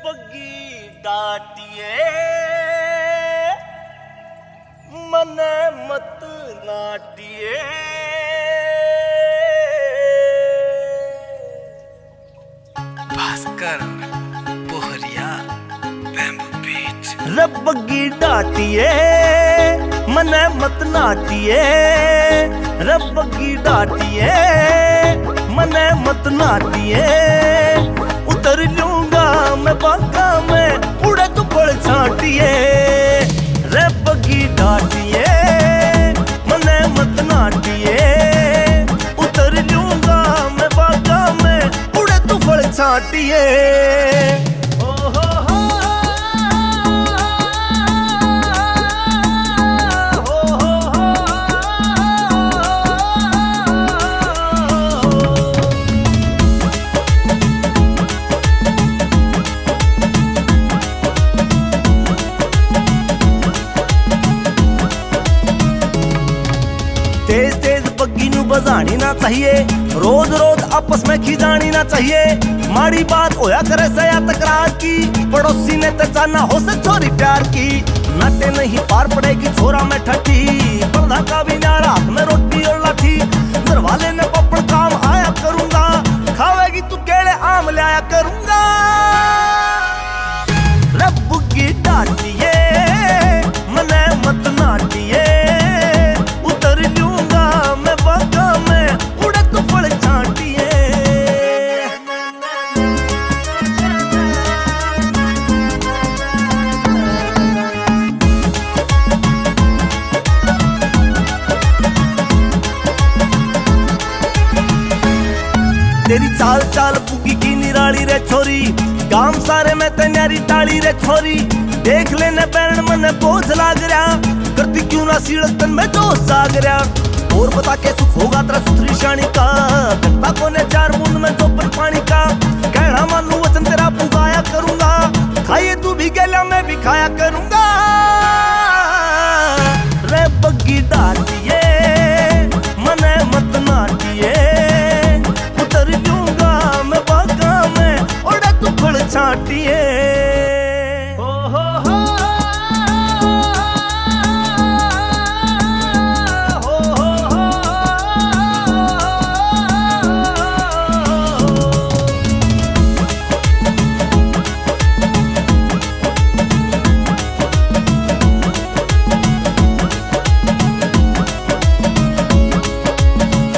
बगी डाटिए मने मत नाटिए भास्कर बोहरिया बैम्बू बीच रबगी डाटिए मने मत नाटिए रबगी डाटिए मने मत नाटिए उतर लूंगा मैं बागा में उड़े तू पड़ छाटिए रबगी डाटिए मने मत नाटिए उतर लूंगा मैं बागा में उड़े तू पड़ छाटिए तेज तेज बग्गी नू बजानी ना चाहिए रोज रोज आपस में खिजानी ना चाहिए माड़ी बात होया करे सया तकरार की पड़ोसी ने तचाना हो से छोरी प्यार की नाटे नहीं पार पड़ेगी छोरा में ठठी बंधा का भी ना रात में रोटी और लाठी घर वाले ने पपड़ काम आया करूंगा खावेगी तू केले आम लाया करूंगा रब की डाटिए मने मत नाटिए तेरी चाल चाल पुगी की निराली रे छोरी काम सारे में तैयारी टाली रे छोरी देख लेने बैरण मने बोझ लाग रहा करती क्यों ना सीढ़ तन में जोश जाग रहा और बता के सुख होगा तेरा सुथरी शानी का गत्ता को ने चार बूंद में चौपन पानी का कहना मानू वचन तेरा पुकाया करूंगा खाइए तू भी गला मैं भी खाया करूंगा रे बग्गी डाटिए मने मत नाटिए छाटिए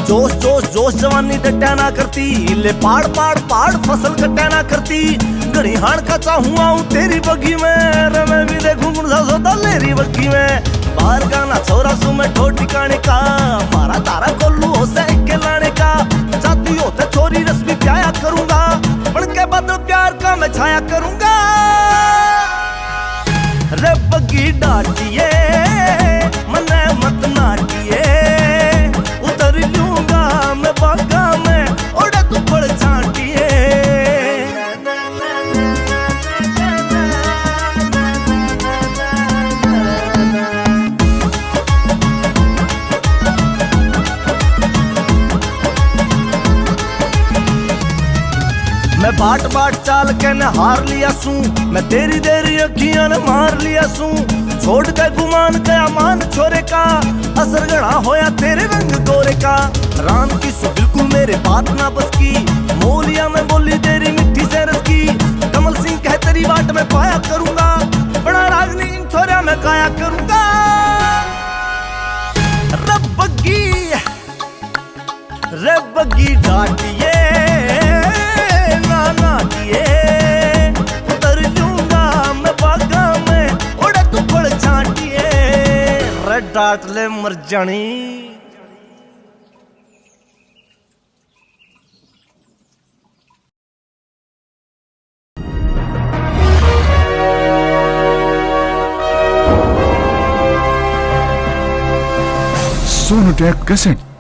जोश जोश जोश जवानी डट्या ना करती ले पाड़ पाड़ पाड़ फसल कट्या ना करती घड़ी हाड़ का चाहूँ आऊं तेरी बगी में रे मैं भी देखूं गुणसा सोता लेरी बगी में बाहर का ना छोरा सू मैं ठो ठिकाने का मारा तारा कोल्लू हो से के लाने का चाहती हो तो छोरी रस्मी प्याया करूंगा बन के बादल प्यार का मैं छाया करूंगा रे बगी डाटिए मने मत नाटिए उतर लूंगा मैं बागा में उड़े तू पड़ छाटिए मैं बाट बाट चाल के न हार लिया सू मैं तेरी देरी अखियां ने मार लिया सू छोड़ के गुमान गया मान छोरे का असर गड़ा होया तेरे रंग गोरे का राम की सो बिल्कुल मेरे बात ना बस की मोलिया में बोली तेरी मिट्टी से रस की कमल सिंह कह तेरी बाट में पाया करूंगा बड़ा रागनी इन छोरिया में गाया करूंगा रबगी डाटिए उतर लूंगा मैं बागा में उड़े तू पड़ छाटिए रे डाट ले मर जानी सोनोटेक कैसेट